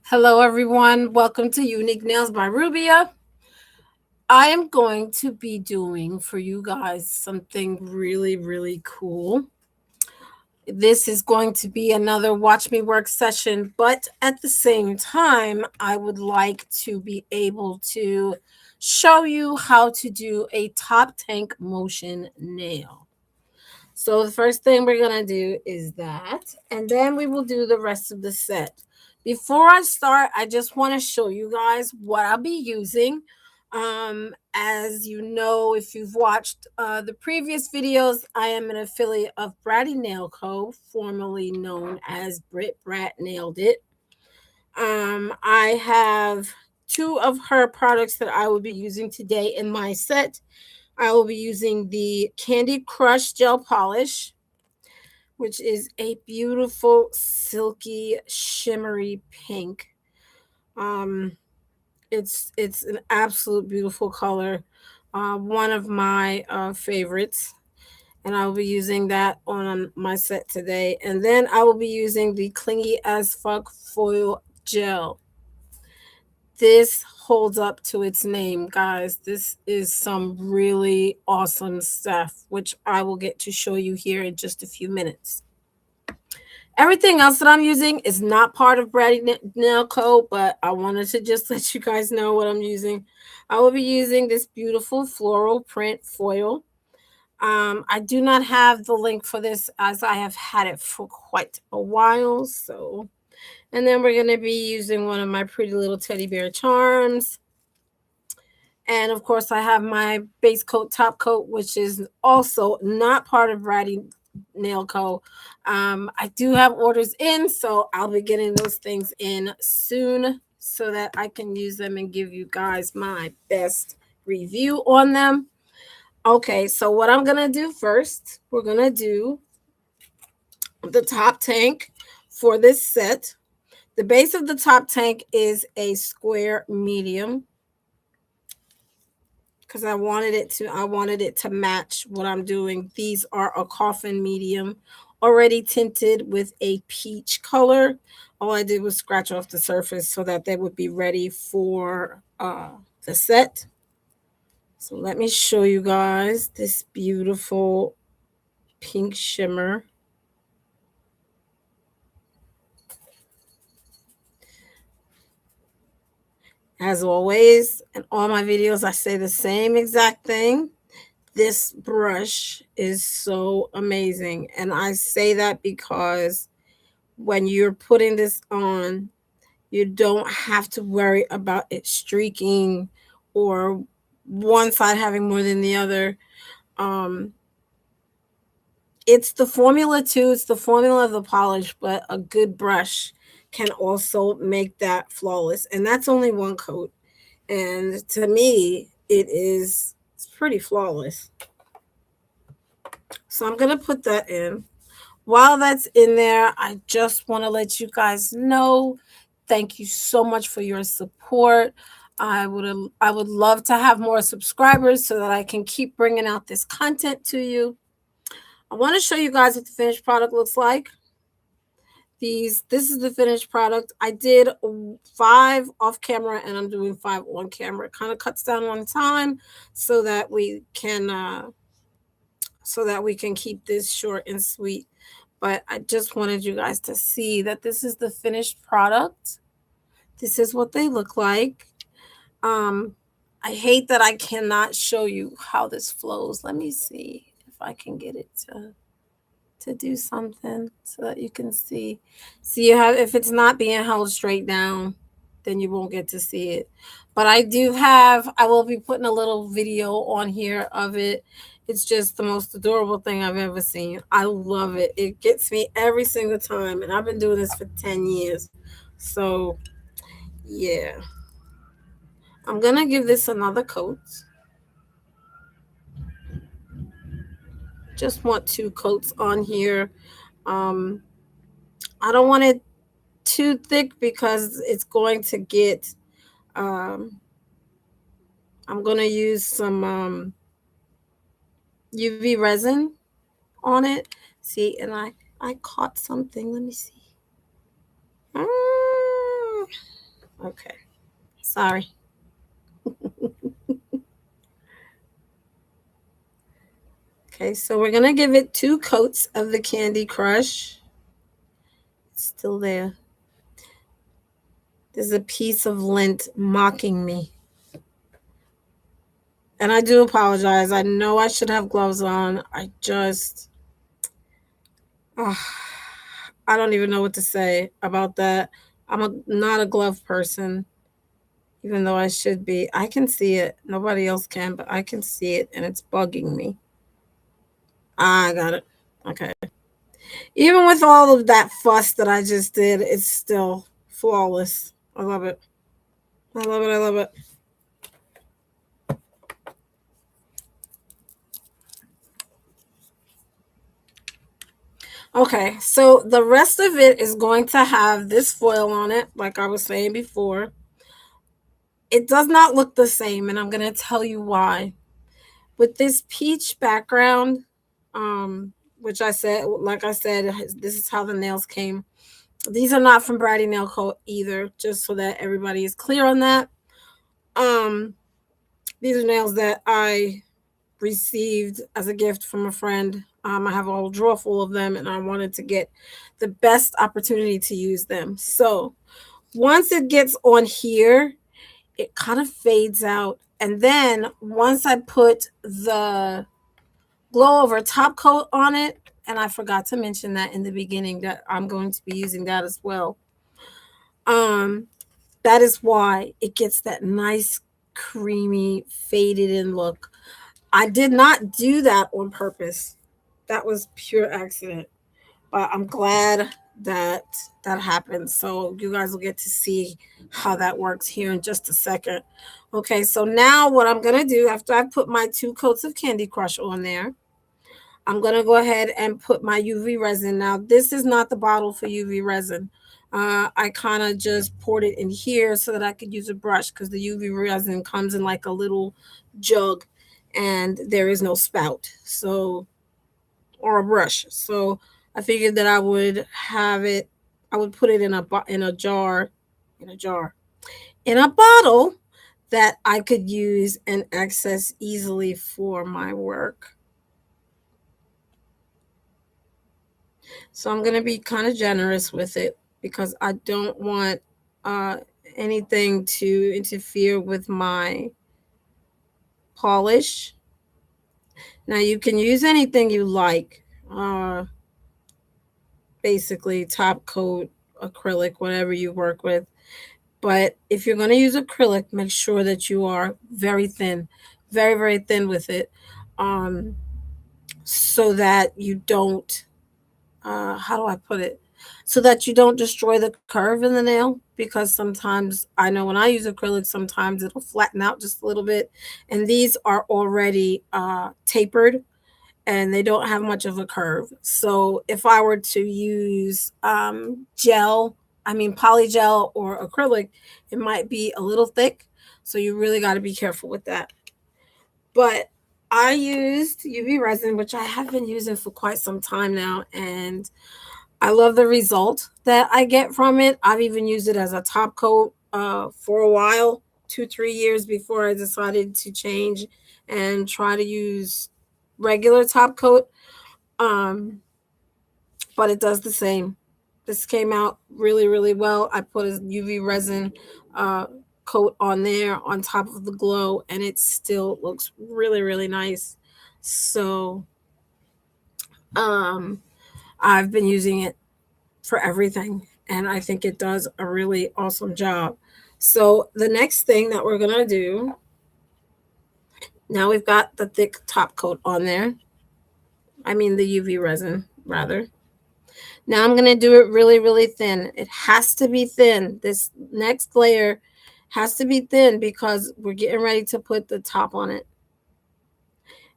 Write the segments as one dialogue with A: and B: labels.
A: Hello, everyone. Welcome to Unique Nails by Rubia. I am going to be doing for you guys something really, really cool. This is going to be another Watch Me Work session, but at the same time, I would like to be able to show you how to do a top tank motion nail. So the first thing we're going to do is that, and then we will do the rest of the set. Before I start, I just want to show you guys what I'll be using. As you know, if you've watched the previous videos, I am an affiliate of Bratty Nail Co., formerly known as Brit Brat Nailed It. I have two of her products that I will be using today in my set. I will be using the Candy Crush Gel Polish, which is a beautiful, silky, shimmery pink. Um, it's an absolute beautiful color. One of my favorites. And I will be using that on my set today. And then I will be using the Clingy as Fuck Foil Gel. This holds up to its name, guys. This is some really awesome stuff, which I will get to show you here in just a few minutes. Everything else that I'm using is not part of Bratty Nail Co., but I wanted to just let you guys know what I'm using. I will be using this beautiful floral print foil. I do not have the link for this as I have had it for quite a while. So, and then we're going to be using one of my pretty little teddy bear charms. And of course, I have my base coat, top coat, which is also not part of Bratty Nail Co. I do have orders in, so I'll be getting those things in soon so that I can use them and give you guys my best review on them. Okay, so what I'm going to do first, we're going to do the top tank for this set. The base of the top tank is a square medium because I wanted it to match what I'm doing. These are a coffin medium, already tinted with a peach color. All I did was scratch off the surface so that they would be ready for the set. So let me show you guys this beautiful pink shimmer. As always, in all my videos, I say the same exact thing. This brush is so amazing. And I say that because when you're putting this on, you don't have to worry about it streaking or one side having more than the other. Um, it's the formula too. It's the formula of the polish, but a good brush can also make that flawless. And that's only one coat. And to me, it's pretty flawless. So I'm going to put that in. While that's in there, I just want to let you guys know, thank you so much for your support. I would love to have more subscribers so that I can keep bringing out this content to you. I want to show you guys what the finished product looks like. This is the finished product. I did 5 off camera and I'm doing 5 on camera. It kind of cuts down on time so that we can keep this short and sweet. But I just wanted you guys to see that this is the finished product. This is what they look like. I hate that I cannot show you how this flows. Let me see if I can get it to do something so that you can see. See, you have, if it's not being held straight down, then you won't get to see it. But I will be putting a little video on here of it. It's just the most adorable thing I've ever seen. I love it. It gets me every single time. And I've been doing this for 10 years. So, yeah. I'm going to give this another coat. Just want 2 coats on here. I don't want it too thick because it's going to get I'm going to use some UV resin on it. See, and I caught something. Let me see. Okay. Sorry. Okay, so we're going to give it 2 coats of the Candy Crush. It's still there. There's a piece of lint mocking me. And I do apologize. I know I should have gloves on. I just, I don't even know what to say about that. Not a glove person, even though I should be. I can see it. Nobody else can, but I can see it, and it's bugging me. I got it. Okay. Even with all of that fuss that I just did, it's still flawless. I love it. I love it. I love it. Okay, so the rest of it is going to have this foil on it, like I was saying before. It does not look the same, and I'm going to tell you why. With this peach background, which I said, like I said, this is how the nails came. These are not from Bratty Nail Co. either, just so that everybody is clear on that. These are nails that I received as a gift from a friend. I have a whole drawer full of them, and I wanted to get the best opportunity to use them. So once it gets on here, it kind of fades out. And then once I put the glow over top coat on it, and I forgot to mention that in the beginning that I'm going to be using that as well. That is why it gets that nice creamy faded in look. I did not do that on purpose. That was pure accident. But I'm glad that that happened. So you guys will get to see how that works here in just a second. Okay, so now what I'm going to do after I put my 2 coats of Candy Crush on there, I'm going to go ahead and put my UV resin. Now, this is not the bottle for UV resin. I kind of just poured it in here so that I could use a brush because the UV resin comes in like a little jug and there is no spout. So, or a brush. So I figured that I would have it, I would put it in a jar, in a jar, in a bottle that I could use and access easily for my work. So I'm going to be kind of generous with it because I don't want uh, anything to interfere with my polish. Now you can use anything you like. Basically top coat, acrylic, whatever you work with. But if you're going to use acrylic, make sure that you are very thin, very, very thin with it, um, so that you don't, how do I put it? So that you don't destroy the curve in the nail. Because sometimes I know when I use acrylic, sometimes it'll flatten out just a little bit. And these are already tapered and they don't have much of a curve. So if I were to use polygel or acrylic, it might be a little thick. So you really got to be careful with that. But I used UV resin, which I have been using for quite some time now, and I love the result that I get from it. I've even used it as a top coat for a while, 2, 3 years before I decided to change and try to use regular top coat. Um, but it does the same. This came out really, really well. I put a UV resin uh, coat on there on top of the glow, and it still looks really, really nice. So um, I've been using it for everything, and I think it does a really awesome job. So the next thing that we're gonna do, now we've got the thick top coat on there. I mean the UV resin rather. Now I'm going to do it really, really thin. It has to be thin. This next layer has to be thin because we're getting ready to put the top on it.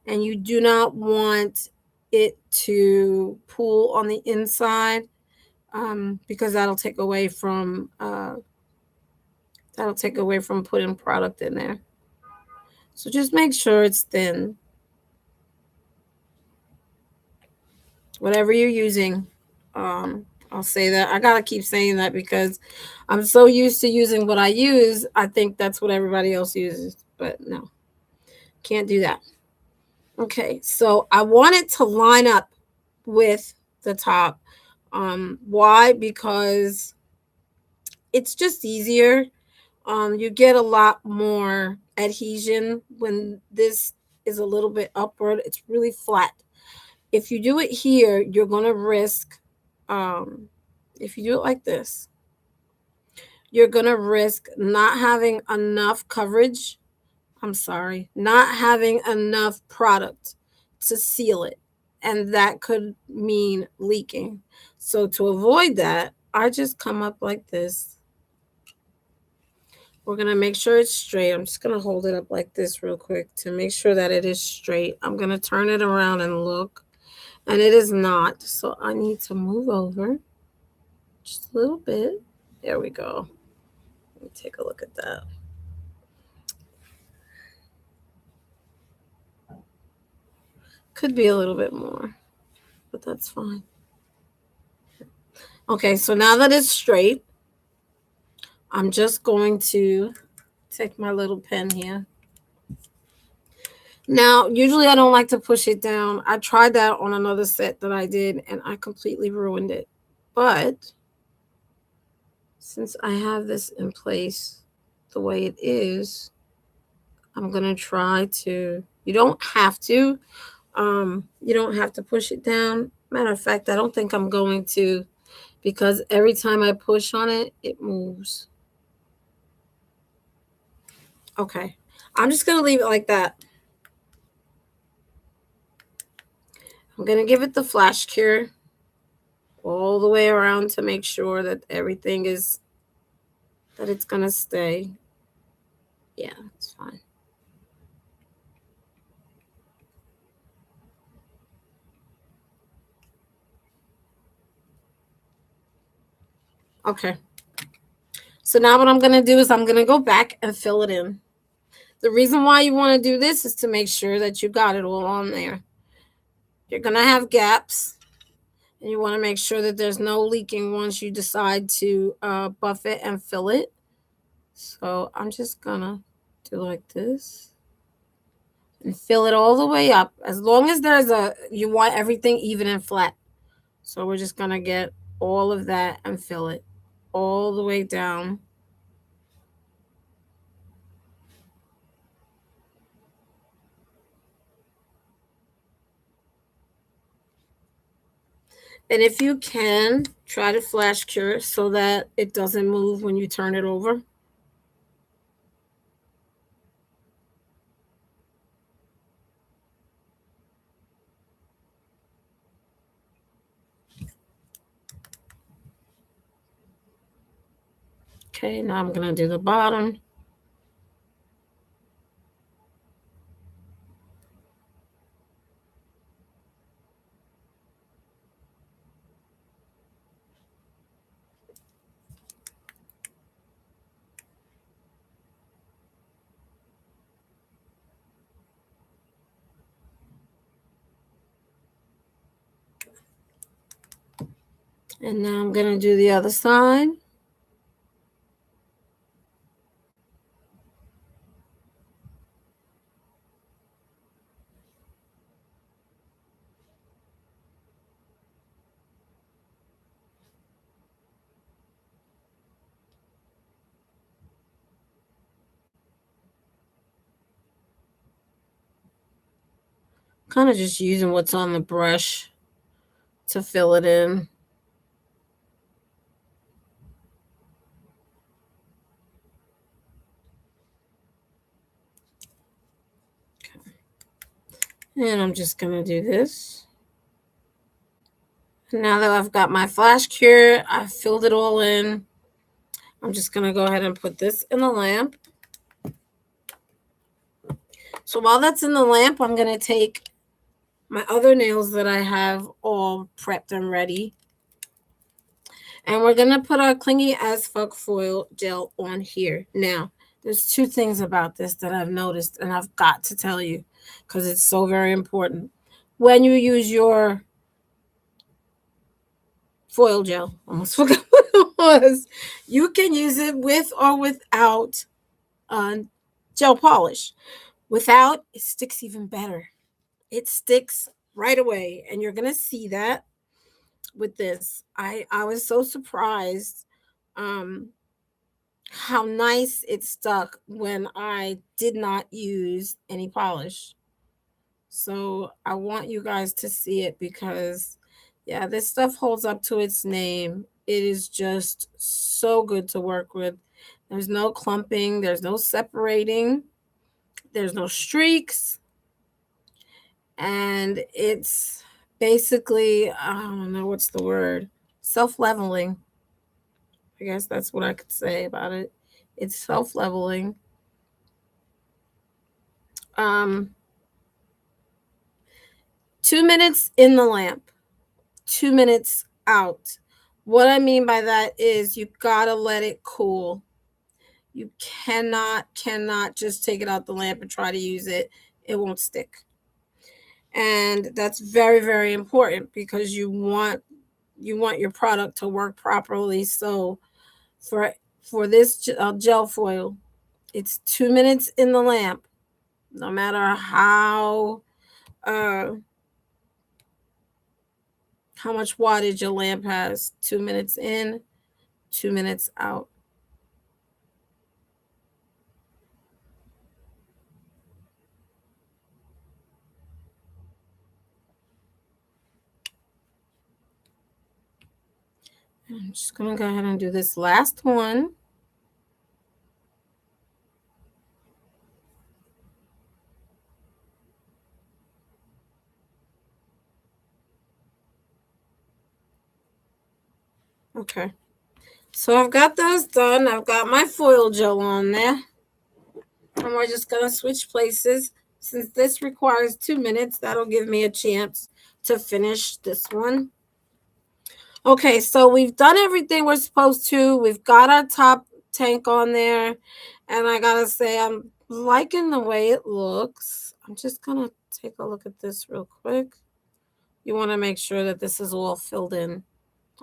A: And you do not want it to pool on the inside because that'll take away from putting product in there. So just make sure it's thin. Whatever you're using, I'll say that. I gotta keep saying that because I'm so used to using what I use. I think that's what everybody else uses, but no, can't do that. Okay, so I want it to line up with the top. Why? Because it's just easier. You get a lot more adhesion when this is a little bit upward. It's really flat. If you do it here, you're gonna risk. If you do it like this, you're gonna risk not having enough coverage. I'm sorry, not having enough product to seal it. And that could mean leaking. So to avoid that, I just come up like this. We're going to make sure it's straight. I'm just going to hold it up like this real quick to make sure that it is straight. I'm going to turn it around and look. And it is not. So I need to move over just a little bit. There we go. Let me take a look at that. Could be a little bit more, but that's fine. Okay, so now that it's straight, I'm just going to take my little pen here. Now, usually I don't like to push it down. I tried that on another set that I did, and I completely ruined it. But since I have this in place the way it is, I'm going to try to, you don't have to, push it down. Matter of fact, I don't think I'm going to, because every time I push on it, it moves. Okay. I'm just going to leave it like that. I'm going to give it the flash cure all the way around to make sure that everything is, that it's going to stay. Yeah, it's fine. Okay. So now what I'm going to do is I'm going to go back and fill it in. The reason why you want to do this is to make sure that you got it all on there. You're going to have gaps, and you want to make sure that there's no leaking once you decide to buff it and fill it. So I'm just going to do like this and fill it all the way up. As long as you want everything even and flat. So we're just going to get all of that and fill it all the way down. And if you can, try to flash cure so that it doesn't move when you turn it over. Okay, now I'm going to do the bottom. And now I'm going to do the other side. Kind of just using what's on the brush to fill it in. Okay. And I'm just going to do this. And now that I've got my flash cure, I've filled it all in. I'm just going to go ahead and put this in the lamp. So while that's in the lamp, I'm going to take my other nails that I have all prepped and ready. And we're going to put our Clingy as Fuck foil gel on here. Now, there's two things about this that I've noticed, and I've got to tell you because it's so very important. When you use your foil gel. Almost forgot what it was. You can use it with or without gel polish. Without, it sticks even better. It sticks right away, and you're gonna see that with this. I was so surprised um how nice it stuck when I did not use any polish. So I want you guys to see it because, yeah, this stuff holds up to its name. It is just so good to work with. There's no clumping, there's no separating, there's no streaks, and it's basically, I don't know what's the word, self leveling. I guess that's what I could say about it. It's self leveling. Um, 2 minutes in the lamp, 2 minutes out. What I mean by that is you gotta let it cool. You cannot just take it out the lamp and try to use it. It won't stick. And that's very, very important because you want your product to work properly. So for this gel foil, it's 2 minutes in the lamp, no matter uh how much wattage your lamp has. 2 minutes in, 2 minutes out. I'm just gonna go ahead and do this last one. Okay. So I've got those done. I've got my foil gel on there. And we're just gonna switch places. Since this requires 2 minutes, that'll give me a chance to finish this one. Okay, so we've done everything we're supposed to. We've got our top tank on there. And I gotta say, I'm liking the way it looks. I'm just gonna take a look at this real quick. You want to make sure that this is all filled in.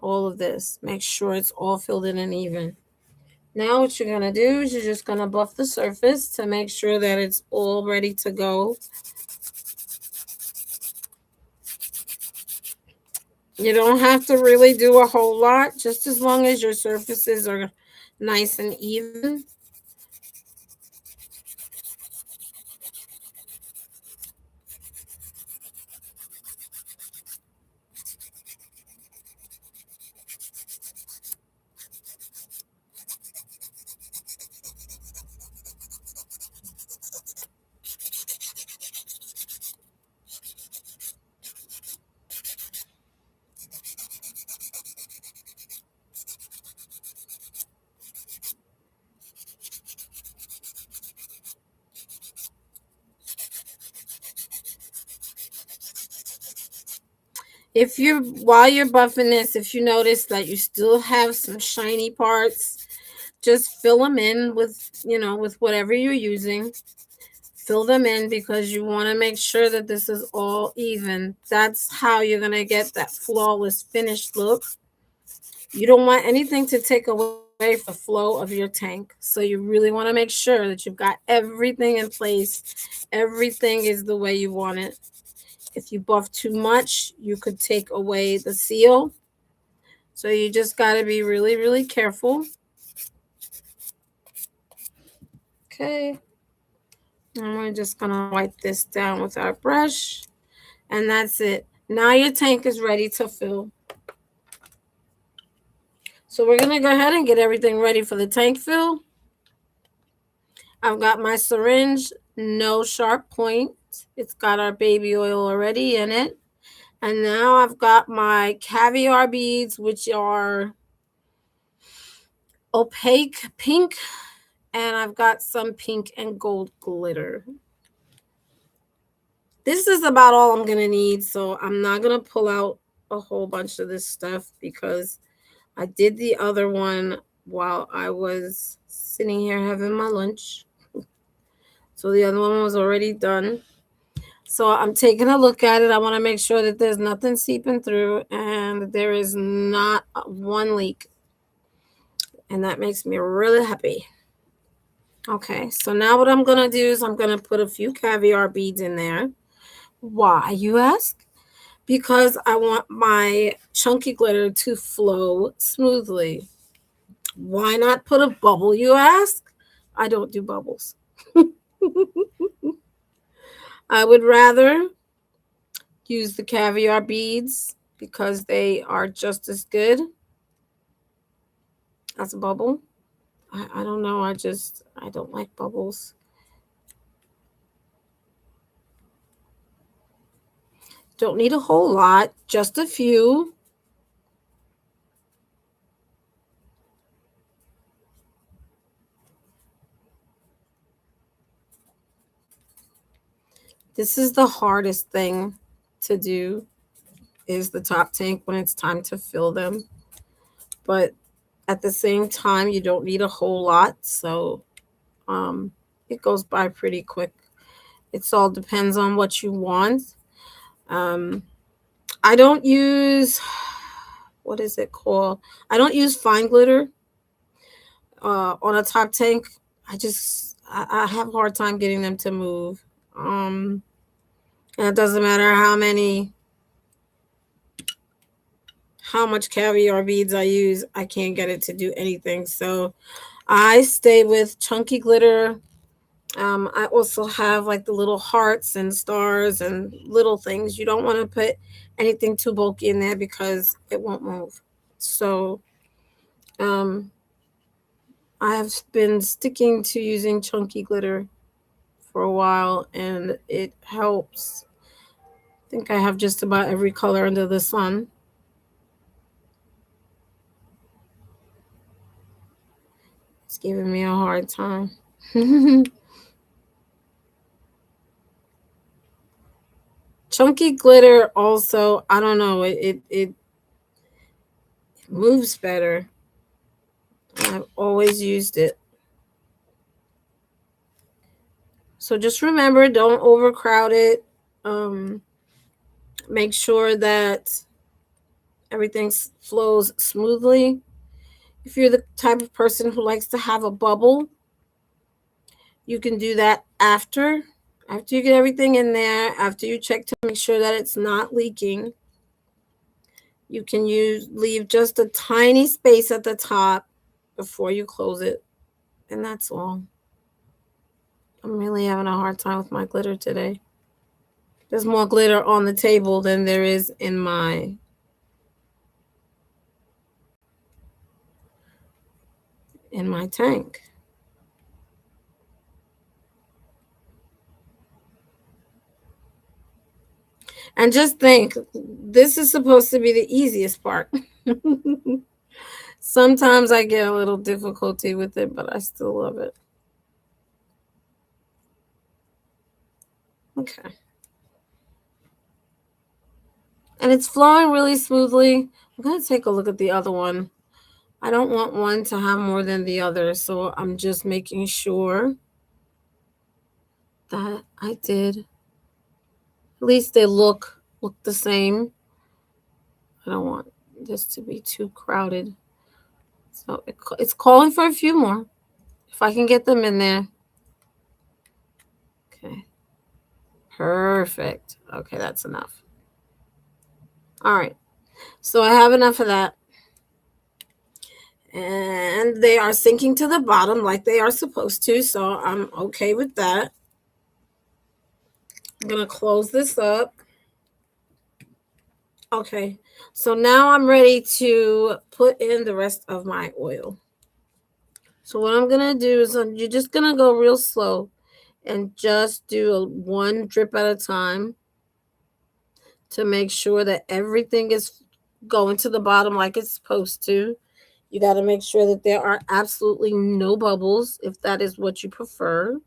A: All of this. Make sure it's all filled in and even. Now what you're going to do is you're just going to buff the surface to make sure that it's all ready to go. You don't have to really do a whole lot, just as long as your surfaces are nice and even. If you're while you're buffing this, if you notice that you still have some shiny parts, just fill them in with, with whatever you're using. Fill them in because you want to make sure that this is all even. That's how you're going to get that flawless finished look. You don't want anything to take away from the flow of your tank. So you really want to make sure that you've got everything in place. Everything is the way you want it. If you buff too much, you could take away the seal. So you just got to be really, really careful. Okay. And we're just going to wipe this down with our brush. And that's it. Now your tank is ready to fill. So we're going to go ahead and get everything ready for the tank fill. I've got my syringe, no sharp point. It's got our baby oil already in it. And now I've got my caviar beads, which are opaque pink. And I've got some pink and gold glitter. This is about all I'm going to need. So I'm not going to pull out a whole bunch of this stuff because I did the other one while I was sitting here having my lunch. So the other one was already done. So I'm taking a look at it. I want to make sure that there's nothing seeping through and that there is not one leak. And that makes me really happy. Okay, so now what I'm going to do is I'm going to put a few caviar beads in there. Why, you ask? Because I want my chunky glitter to flow smoothly. Why not put a bubble, you ask? I don't do bubbles. I would rather use the caviar beads because they are just as good as a bubble. I don't know. I don't like bubbles. Don't need a whole lot, just a few. This is the hardest thing to do is the top tank when it's time to fill them. But at the same time, you don't need a whole lot. So it goes by pretty quick. It all depends on what you want. Um, I don't use, what is it called? I don't use fine glitter on a top tank. I have a hard time getting them to move. And it doesn't matter how much caviar beads I use, I can't get it to do anything. So I stay with chunky glitter. I also have like the little hearts and stars and little things. You don't want to put anything too bulky in there because it won't move. So um, I have been sticking to using chunky glitter for a while and it helps. I think I have just about every color under the sun. It's giving me a hard time. Chunky glitter also, I don't know, it moves better. I've always used it. So just remember, don't overcrowd it. Um, Make sure that everything flows smoothly. If you're the type of person who likes to have a bubble, you can do that after you get everything in there, after you check to make sure that it's not leaking. You can leave just a tiny space at the top before you close it. And that's all. I'm really having a hard time with my glitter today. There's more glitter on the table than there is in my tank. And just think, this is supposed to be the easiest part. Sometimes I get a little difficulty with it, but I still love it. Okay. And it's flowing really smoothly. I'm going to take a look at the other one. I don't want one to have more than the other, so I'm just making sure that I did. At least they look the same. I don't want this to be too crowded. So it's calling for a few more. If I can get them in there. Okay. Perfect. Okay, that's enough. All right. So I have enough of that. And they are sinking to the bottom like they are supposed to. So I'm okay with that. I'm going to close this up. Okay. So now I'm ready to put in the rest of my oil. So what I'm going to do is you're just going to go real slow and just do one drip at a time to make sure that everything is going to the bottom like it's supposed to. You got to make sure that there are absolutely no bubbles if that is what you prefer.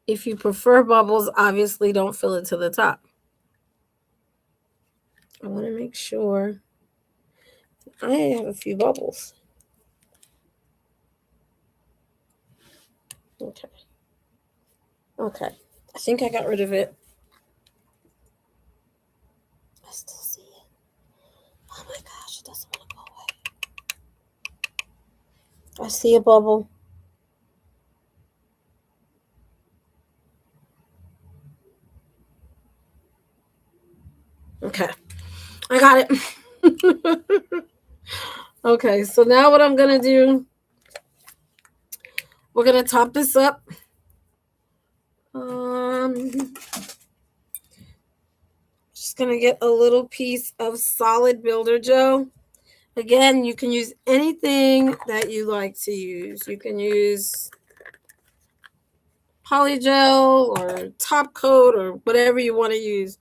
A: If you prefer bubbles, obviously don't fill it to the top. I want to make sure I have a few bubbles. Okay. Okay. I think I got rid of it. I still see it. Oh my gosh, it doesn't want to go away. I see a bubble. Okay. I got it. Okay, so now what I'm going to do, we're going to top this up. Just going to get a little piece of solid builder gel. Again, you can use anything that you like to use. You can use polygel or top coat or whatever you want to use.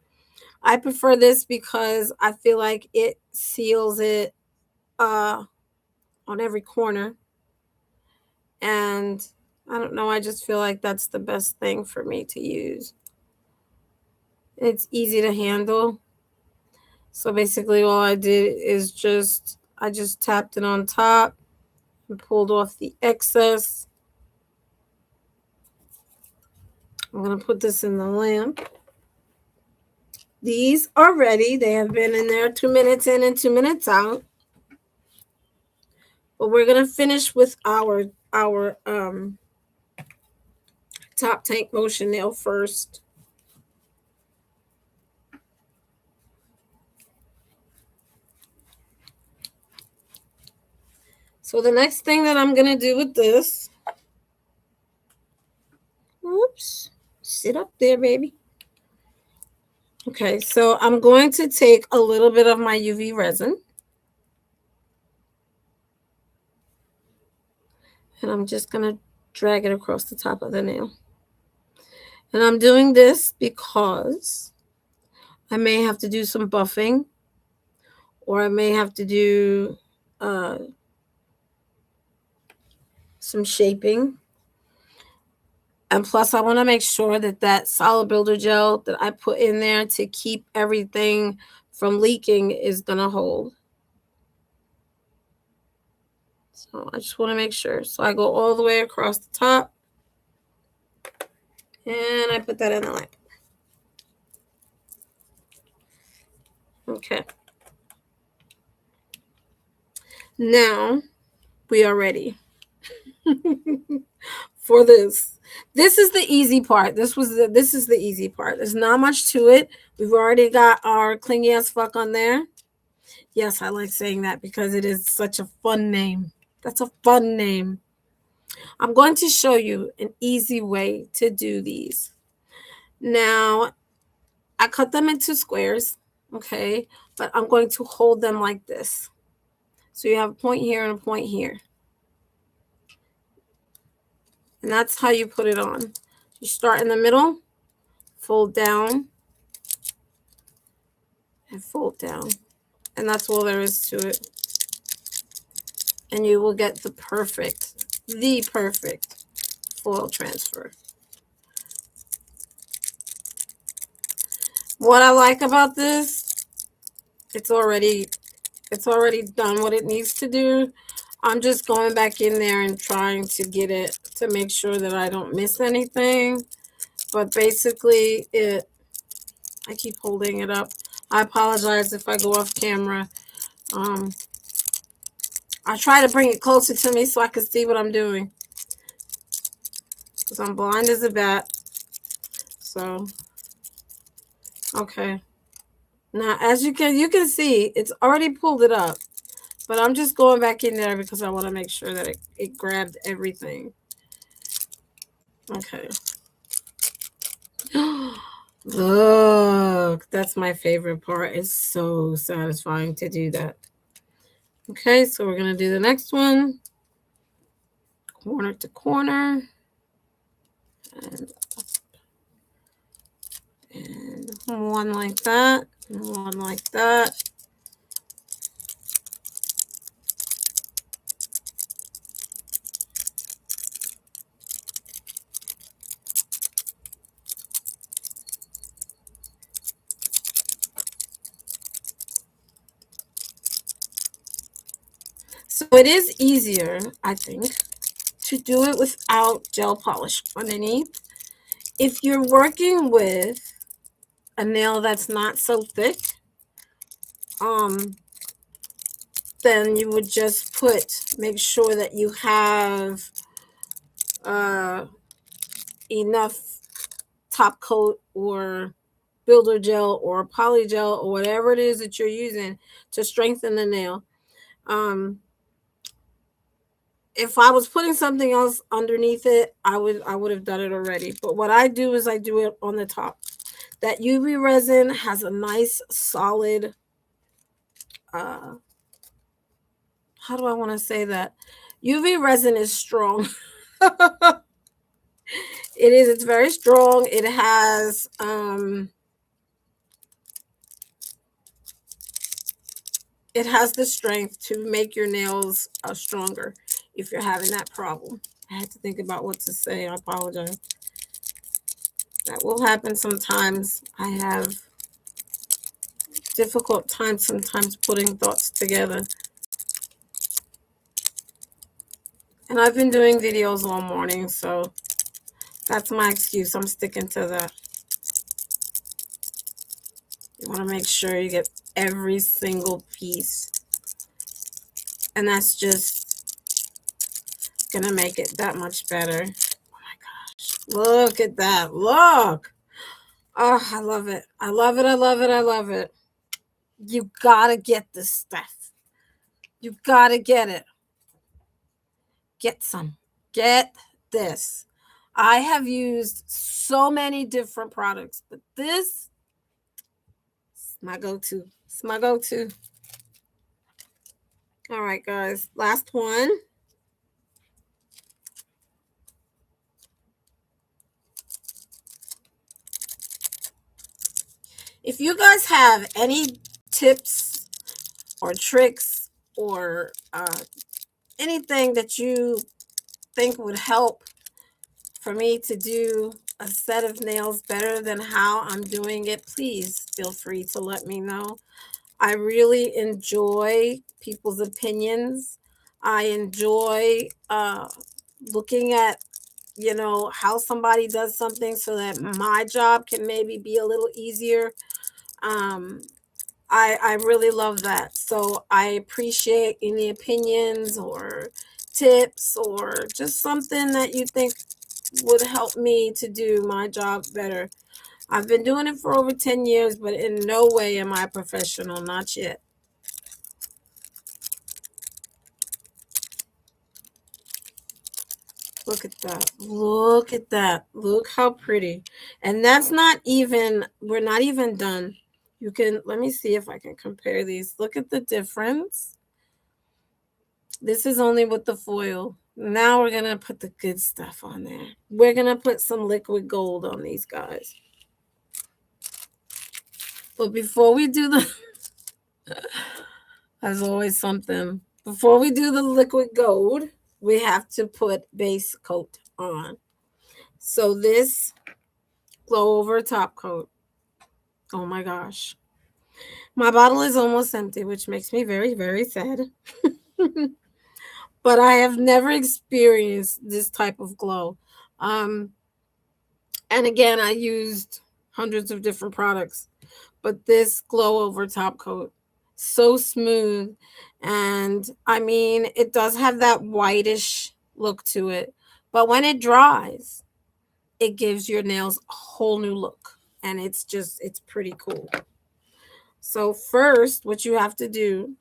A: I prefer this because I feel like it seals it on every corner. And I don't know, I just feel like that's the best thing for me to use. It's easy to handle. So basically all I did is I just tapped it on top and pulled off the excess. I'm going to put this in the lamp. These are ready. They have been in there 2 minutes in and 2 minutes out. But we're going to finish with our top tank motion nail first. So the next thing that I'm going to do with this, whoops, sit up there, baby. Okay, so I'm going to take a little bit of my UV resin. And I'm just going to drag it across the top of the nail. And I'm doing this because I may have to do some buffing, or I may have to do some shaping. And plus, I want to make sure that that solid builder gel that I put in there to keep everything from leaking is going to hold. So I just want to make sure. So I go all the way across the top. And I put that in the lamp. Okay. Now we are ready for this. This is the easy part. This is the easy part. There's not much to it. We've already got our clingy as fuck on there. Yes, I like saying that because it is such a fun name. That's a fun name. I'm going to show you an easy way to do these. Now, I cut them into squares, okay? But I'm going to hold them like this. So you have a point here and a point here. And that's how you put it on. You start in the middle, fold down, and fold down. And that's all there is to it. And you will get the perfect foil transfer. What I like about this, it's already done what it needs to do. I'm just going back in there and trying to get it to make sure that I don't miss anything. But basically I keep holding it up. I apologize if I go off camera. I try to bring it closer to me so I can see what I'm doing, because I'm blind as a bat. So, okay. Now, as you can see, it's already pulled it up. But I'm just going back in there because I want to make sure that it grabbed everything. Okay. Look, that's my favorite part. It's so satisfying to do that. Okay, so we're going to do the next one. Corner to corner. And one like that. And one like that. So it is easier, I think, to do it without gel polish underneath. If you're working with a nail that's not so thick, then you would just make sure that you have enough top coat or builder gel or poly gel or whatever it is that you're using to strengthen the nail. If I was putting something else underneath it, I would have done it already. But what I do is I do it on the top. That UV resin has a nice solid how do I want to say that? UV resin is strong. It's very strong. It has the strength to make your nails stronger if you're having that problem. I had to think about what to say. I apologize. That will happen sometimes. I have difficult time sometimes putting thoughts together. And I've been doing videos all morning, so that's my excuse. I'm sticking to that. You want to make sure you get every single piece. And that's just going to make it that much better. Oh my gosh. Look at that. Look. Oh, I love it. I love it. I love it. I love it. You got to get this stuff. You got to get it. Get some. Get this. I have used so many different products, but this is my go-to. It's my go-to. All right, guys. Last one. If you guys have any tips or tricks or anything that you think would help for me to do a set of nails better than how I'm doing it, please feel free to let me know. I really enjoy people's opinions. I enjoy looking at, how somebody does something so that my job can maybe be a little easier. I really love that. So I appreciate any opinions or tips or just something that you think would help me to do my job better. I've been doing it for over 10 years, but in no way am I a professional, not yet. Look at that. Look at that. Look how pretty. And we're not even done. Let me see if I can compare these. Look at the difference. This is only with the foil. Now we're going to put the good stuff on there. We're going to put some liquid gold on these guys. But before we do there's always something. Before we do the liquid gold, we have to put base coat on. So this glow over top coat. Oh my gosh. My bottle is almost empty, which makes me very, very sad. But I have never experienced this type of glow. And again, I used hundreds of different products, but this glow over top coat, so smooth. And I mean, it does have that whitish look to it, but when it dries, it gives your nails a whole new look. And it's pretty cool. So first, what you have to do,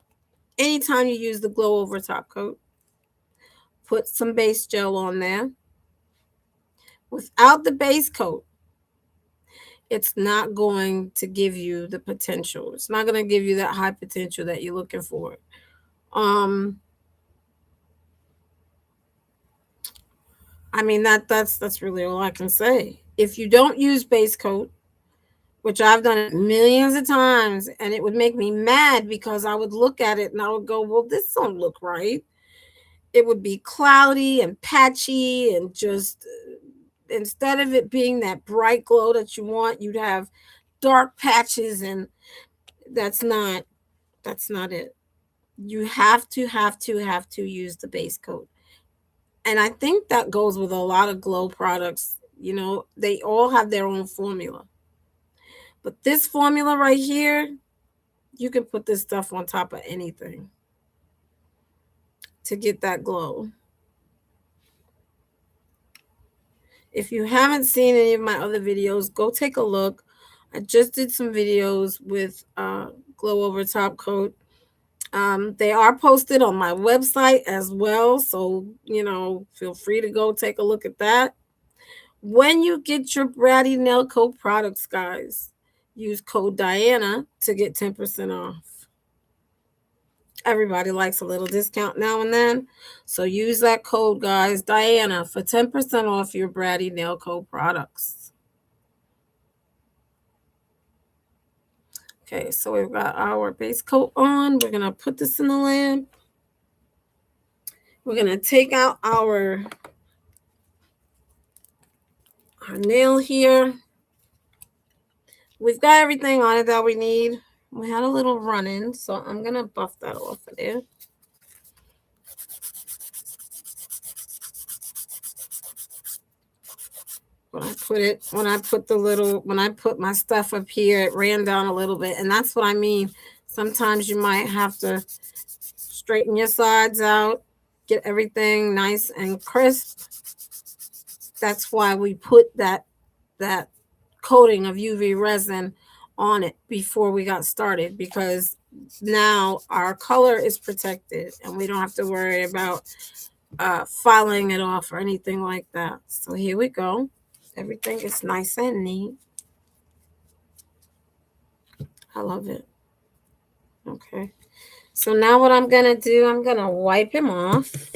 A: anytime you use the glow over top coat, put some base gel on there. Without the base coat, it's not going to give you the potential. It's not going to give you that high potential that you're looking for. I mean, that's really all I can say. If you don't use base coat, which I've done it millions of times, and it would make me mad because I would look at it and I would go, well, this don't look right. It would be cloudy and patchy and just instead of it being that bright glow that you want, you'd have dark patches, and that's not it. You have to use the base coat. And I think that goes with a lot of glow products. You know, they all have their own formula. But this formula right here, you can put this stuff on top of anything to get that glow. If you haven't seen any of my other videos, go take a look. I just did some videos with Glow Over Top Coat. They are posted on my website as well. So, you know, feel free to go take a look at that. When you get your Bratty Nail Coat products, guys, use code Diana to get 10% off. Everybody likes a little discount now and then. So use that code, guys, Diana, for 10% off your Bratty Nail Coat products. Okay, so we've got our base coat on. We're going to put this in the lamp. We're going to take out our nail here. We've got everything on it that we need. We had a little run-in, so I'm going to buff that off of there. When I put my stuff up here, it ran down a little bit. And that's what I mean. Sometimes you might have to straighten your sides out, get everything nice and crisp. That's why we put that coating of UV resin on it before we got started, because now our color is protected and we don't have to worry about filing it off or anything like that. So here we go. Everything is nice and neat. I love it. Okay. So now what I'm going to do, I'm going to wipe him off.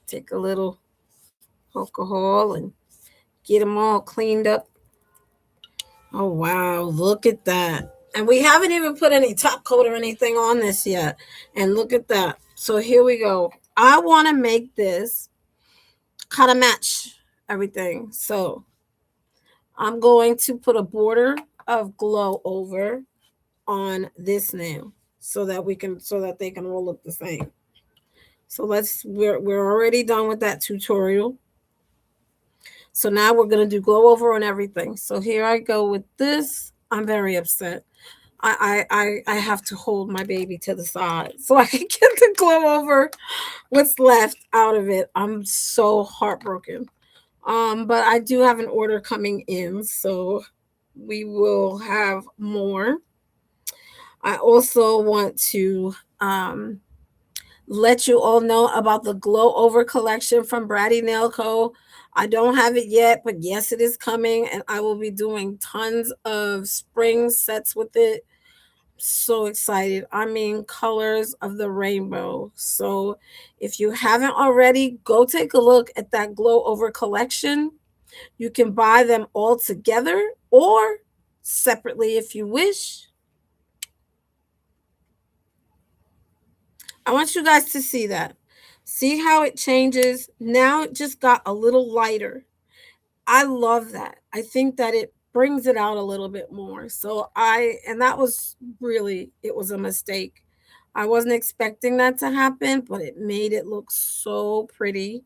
A: Take a little alcohol and get them all cleaned up. Oh, wow. Look at that. And we haven't even put any top coat or anything on this yet. And look at that. So here we go. I want to make this kind of match everything. So I'm going to put a border of Glow Over on this nail so that they can all look the same. So we're already done with that tutorial. So now we're going to do Glow Over on everything. So here I go with this. I'm very upset. I have to hold my baby to the side so I can get the Glow Over, what's left out of it. I'm so heartbroken. But I do have an order coming in, so we will have more. I also want to let you all know about the Glow Over collection from Bratty Nail Co. I don't have it yet, but yes, it is coming, and I will be doing tons of spring sets with it. So excited. I mean, colors of the rainbow. So if you haven't already, go take a look at that Glow Over collection. You can buy them all together or separately if you wish. I want you guys to see that. See how it changes? Now it just got a little lighter. I love that. I think that it brings it out a little bit more. And that was really, it was a mistake. I wasn't expecting that to happen, but it made it look so pretty.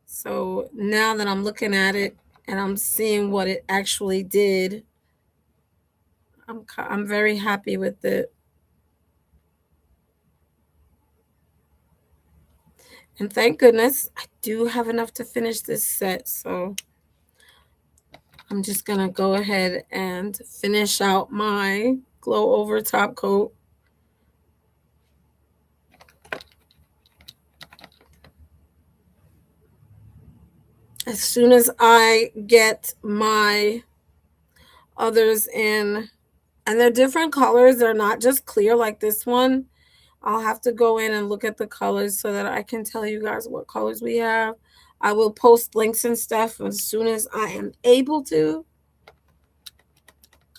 A: So now that I'm looking at it and I'm seeing what it actually did, I'm very happy with it. And thank goodness I do have enough to finish this set. So I'm just going to go ahead and finish out my Glow Over top coat. As soon as I get my others in, and they're different colors, they're not just clear like this one. I'll have to go in and look at the colors so that I can tell you guys what colors we have. I will post links and stuff as soon as I am able to.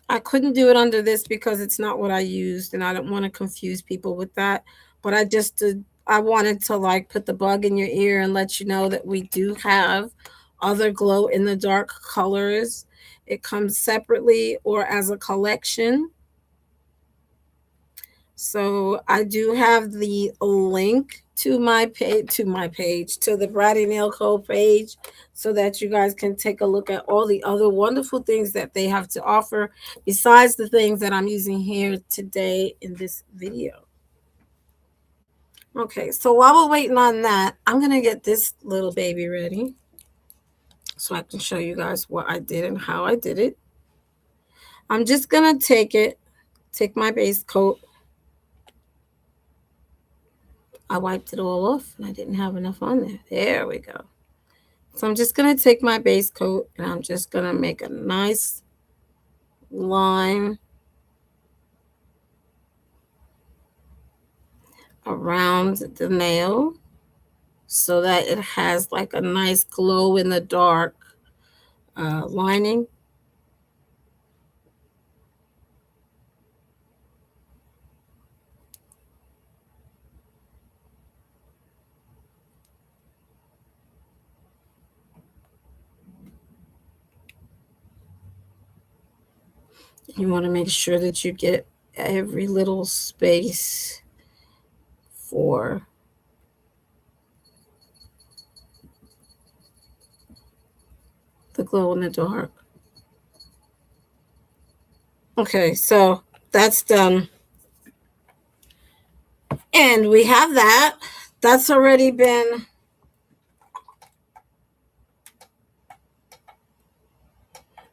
A: I couldn't do it under this because it's not what I used, and I don't want to confuse people with that. But I wanted to like put the bug in your ear and let you know that we do have other glow in the dark colors. It comes separately or as a collection. So I do have the link to to the Bratty Nail Co. page, so that you guys can take a look at all the other wonderful things that they have to offer besides the things that I'm using here today in this video. Okay, so while we're waiting on that, I'm gonna get this little baby ready so I can show you guys what I did and how I did it. I'm just gonna take my base coat. I wiped it all off and I didn't have enough on there. There we go. So I'm just going to take my base coat and I'm just going to make a nice line around the nail so that it has like a nice glow in the dark lining. You want to make sure that you get every little space for the glow in the dark. Okay, so that's done. And we have that. That's already been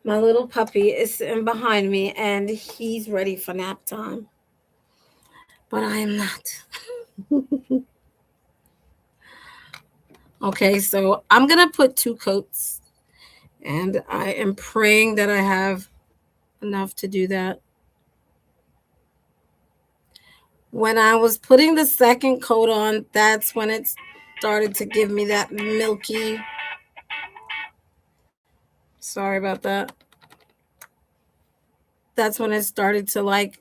A: my little puppy is sitting behind me and he's ready for nap time. But I am not. Okay, so I'm going to put 2 coats and I am praying that I have enough to do that. When I was putting the second coat on, that's when it started to give me that milky. Sorry about that. That's when it started to like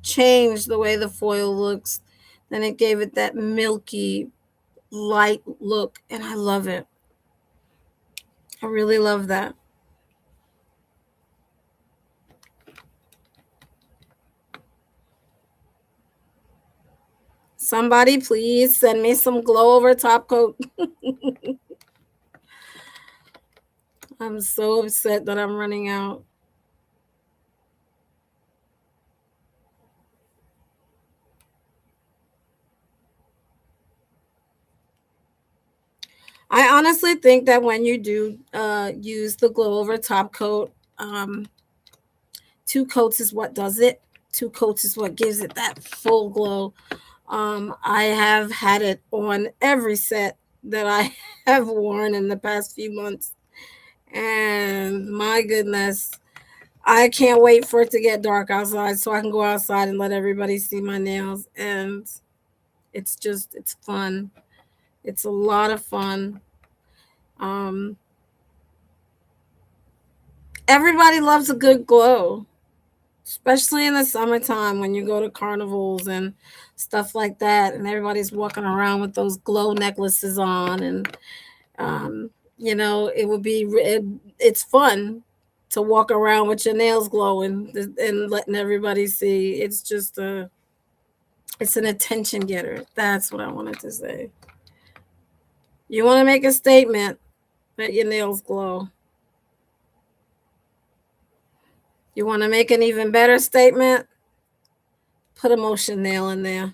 A: change the way the foil looks. Then it gave it that milky light look and I love it. I really love that. Somebody please send me some glow over top coat. I'm so upset that I'm running out. I honestly think that when you do use the glow over top coat, 2 coats is what does it. 2 coats is what gives it that full glow. I have had it on every set that I have worn in the past few months. And my goodness, I can't wait for it to get dark outside so I can go outside and let everybody see my nails. And it's fun. It's a lot of fun. Everybody loves a good glow, especially in the summertime when you go to carnivals and stuff like that. And everybody's walking around with those glow necklaces on. And, it would be, it's fun to walk around with your nails glowing and letting everybody see. It's just it's an attention getter. That's what I wanted to say. You want to make a statement, let your nails glow. You want to make an even better statement, put a motion nail in there.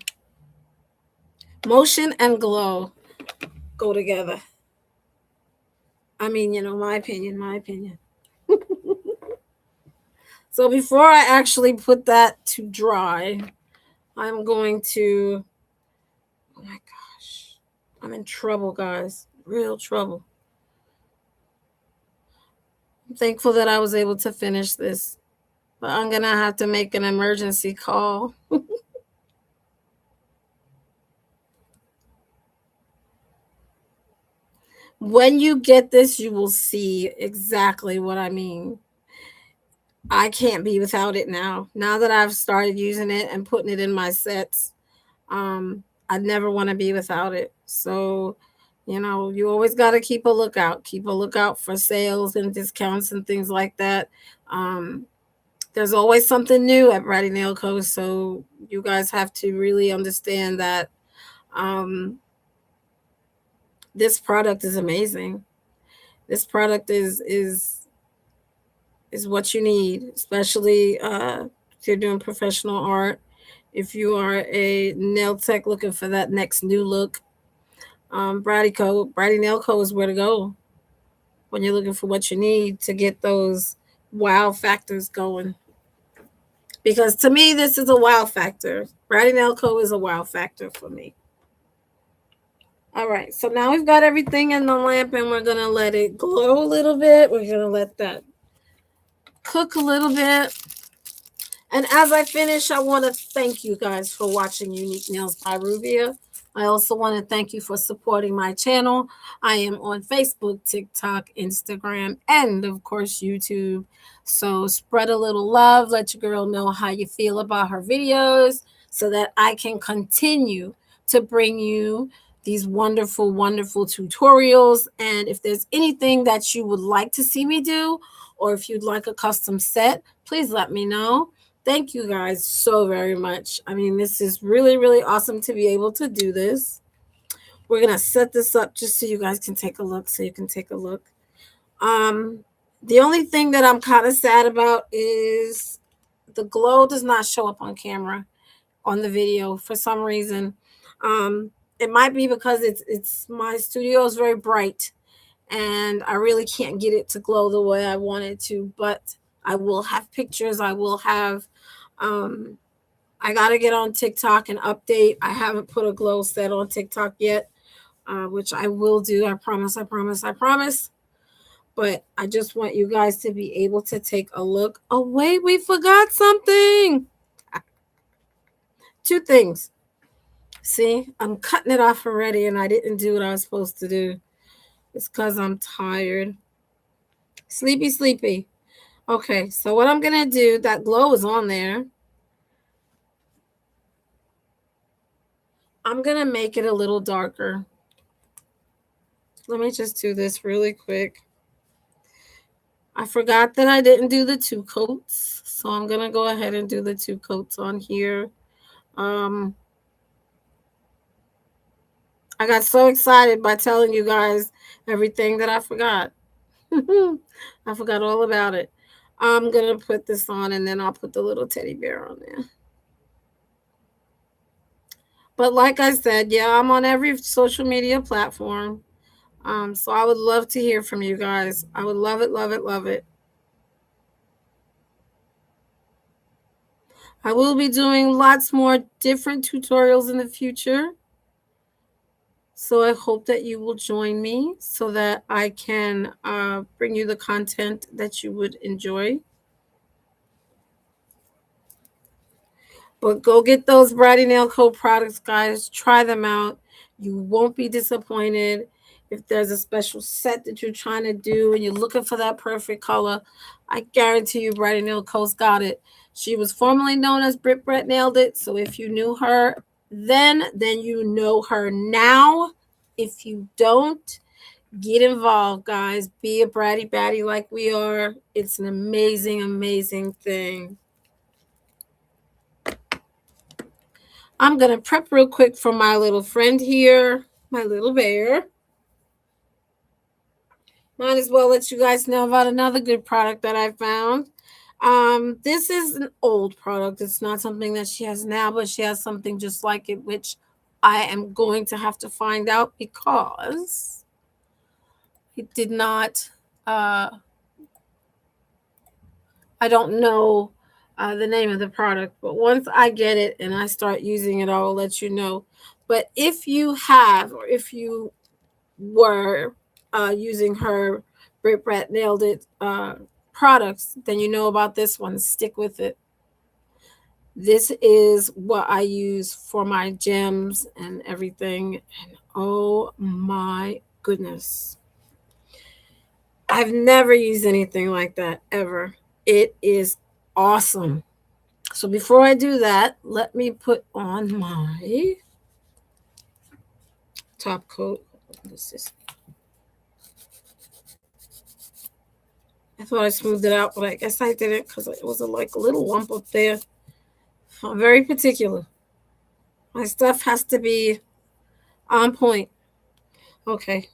A: Motion and glow go together. I mean, my opinion. So before I actually put that to dry, I'm going to, oh my gosh, I'm in trouble, guys. Real trouble. I'm thankful that I was able to finish this, but I'm going to have to make an emergency call. When you get this, you will see exactly what I mean. I can't be without it now. Now that I've started using it and putting it in my sets, I never want to be without it. So, you always got to keep a lookout. Keep a lookout for sales and discounts and things like that. There's always something new at Bratty Nail Co. So you guys have to really understand that this product is amazing. This product is what you need, especially if you're doing professional art. If you are a nail tech looking for that next new look, Bratty Nail Co. is where to go when you're looking for what you need to get those wow factors going. Because to me, this is a wow factor. Bratty Nail Co. is a wow factor for me. All right, so now we've got everything in the lamp and we're going to let it glow a little bit. We're going to let that cook a little bit. And as I finish, I want to thank you guys for watching Unique Nails by Rubia. I also want to thank you for supporting my channel. I am on Facebook, TikTok, Instagram, and of course, YouTube. So spread a little love. Let your girl know how you feel about her videos so that I can continue to bring you these wonderful, wonderful tutorials. And if there's anything that you would like to see me do, or if you'd like a custom set, please let me know. Thank you guys so very much. I mean, this is really, really awesome to be able to do this. We're going to set this up just so you guys can take a look. The only thing that I'm kind of sad about is the glow does not show up on camera on the video for some reason. It might be because it's my studio is very bright and I really can't get it to glow the way I want it to, but I will have pictures. I will have I got to get on TikTok and update. I haven't put a glow set on TikTok yet, which I will do. I promise. But I just want you guys to be able to take a look. Oh, wait, we forgot something. 2 things. See, I'm cutting it off already and I didn't do what I was supposed to do. It's because I'm tired. Sleepy. Okay, so what I'm going to do, that glow is on there. I'm going to make it a little darker. Let me just do this really quick. I forgot that I didn't do the 2 coats. So I'm going to go ahead and do the 2 coats on here. I got so excited by telling you guys everything that I forgot. I forgot all about it. I'm going to put this on and then I'll put the little teddy bear on there. But like I said, yeah, I'm on every social media platform. So I would love to hear from you guys. I would love it. I will be doing lots more different tutorials in the future. So I hope that you will join me so that I can bring you the content that you would enjoy. But go get those Bratty Nail Co. products, guys. Try them out. You won't be disappointed. If there's a special set that you're trying to do and you're looking for that perfect color, I guarantee you Bratty Nail Co.'s got it. She was formerly known as Brit Brett Nailed It. So if you knew her then you know her now. If you don't, get involved, guys. Be a bratty batty like we are. It's an amazing, amazing thing. I'm going to prep real quick for my little friend here, my little bear. Might as well let you guys know about another good product that I found. This is an old product. It's not something that she has now, but she has something just like it, which I am going to have to find out because it did not, I don't know the name of the product, but once I get it and I start using it, I will let you know. But if you have, or if you were using her Brit Brat Nailed It products, then you know about this one. Stick with it. This is what I use for my gems and everything. And oh my goodness. I've never used anything like that ever. It is awesome. So before I do that, let me put on my top coat. This is I thought I smoothed it out, but I guess I didn't because it was like a little lump up there. I'm very particular. My stuff has to be on point. Okay.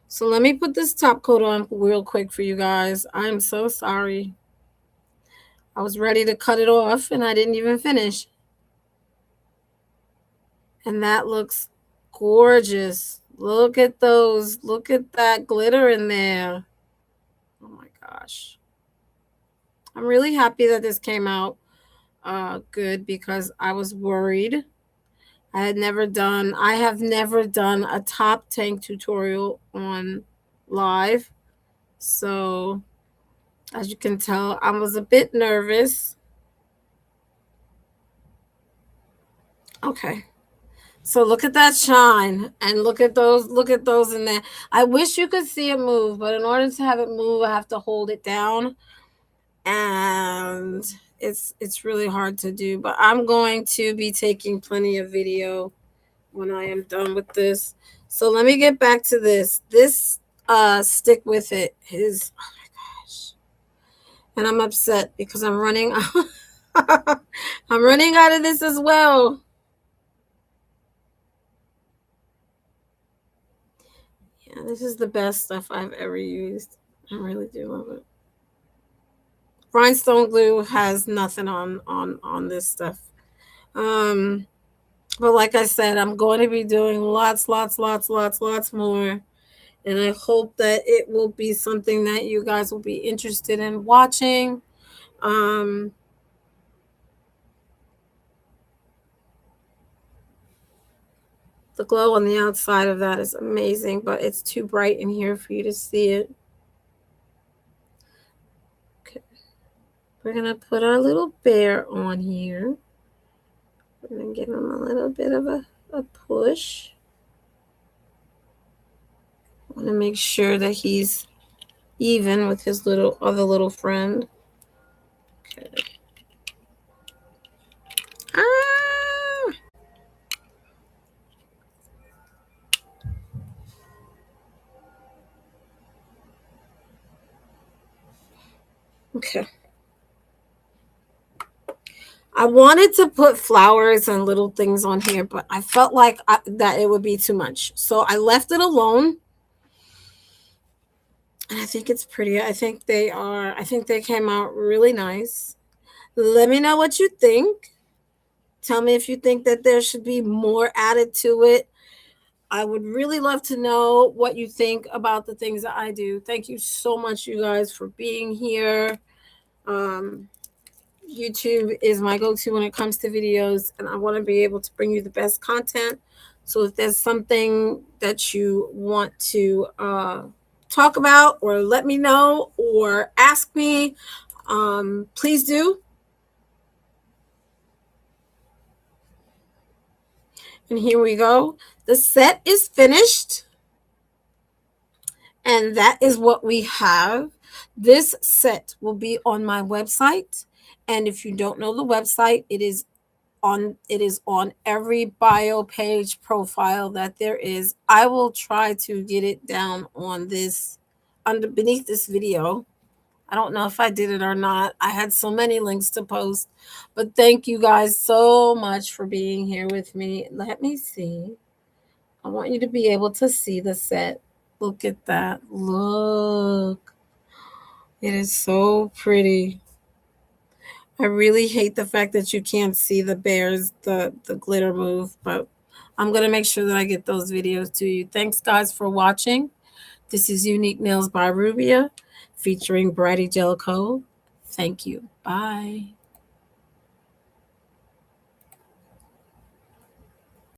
A: So let me put this top coat on real quick for you guys. I'm so sorry. I was ready to cut it off and I didn't even finish. And that looks gorgeous. Look at those. Look at that glitter in there. Oh my gosh. I'm really happy that this came out good because I was worried. I have never done a top tank tutorial on live. So as you can tell, I was a bit nervous. Okay. So look at that shine and look at those in there. I wish you could see it move, but in order to have it move, I have to hold it down. And it's really hard to do, but I'm going to be taking plenty of video when I am done with this. So let me get back to this. This stick with it is, oh my gosh. And I'm upset because I'm running I'm running out of this as well. Yeah, this is the best stuff I've ever used. I really do love it. Rhinestone glue has nothing on this stuff. But like I said, I'm going to be doing lots more. And I hope that it will be something that you guys will be interested in watching. The glow on the outside of that is amazing, but it's too bright in here for you to see it. Okay. We're going to put our little bear on here. We're going to give him a little bit of a push. I want to make sure that he's even with his other little friend. Okay. Ah! Okay. I wanted to put flowers and little things on here, but I felt like that it would be too much. So I left it alone. And I think it's pretty. I think they came out really nice. Let me know what you think. Tell me if you think that there should be more added to it. I would really love to know what you think about the things that I do. Thank you so much, you guys, for being here. YouTube is my go-to when it comes to videos, and I want to be able to bring you the best content. So if there's something that you want to talk about or let me know or ask me, please do. And here we go. The set is finished. And that is what we have. This set will be on my website. And if you don't know the website, it is on every bio page profile that there is. I will try to get it down on this beneath this video. I don't know if I did it or not. I had so many links to post. But thank you guys so much for being here with me. Let me see. I want you to be able to see the set. Look at that. Look. It is so pretty. I really hate the fact that you can't see the bears, the glitter move, but I'm going to make sure that I get those videos to you. Thanks, guys, for watching. This is Unique Nails by Rubia featuring Bridie Jellicoe. Thank you. Bye.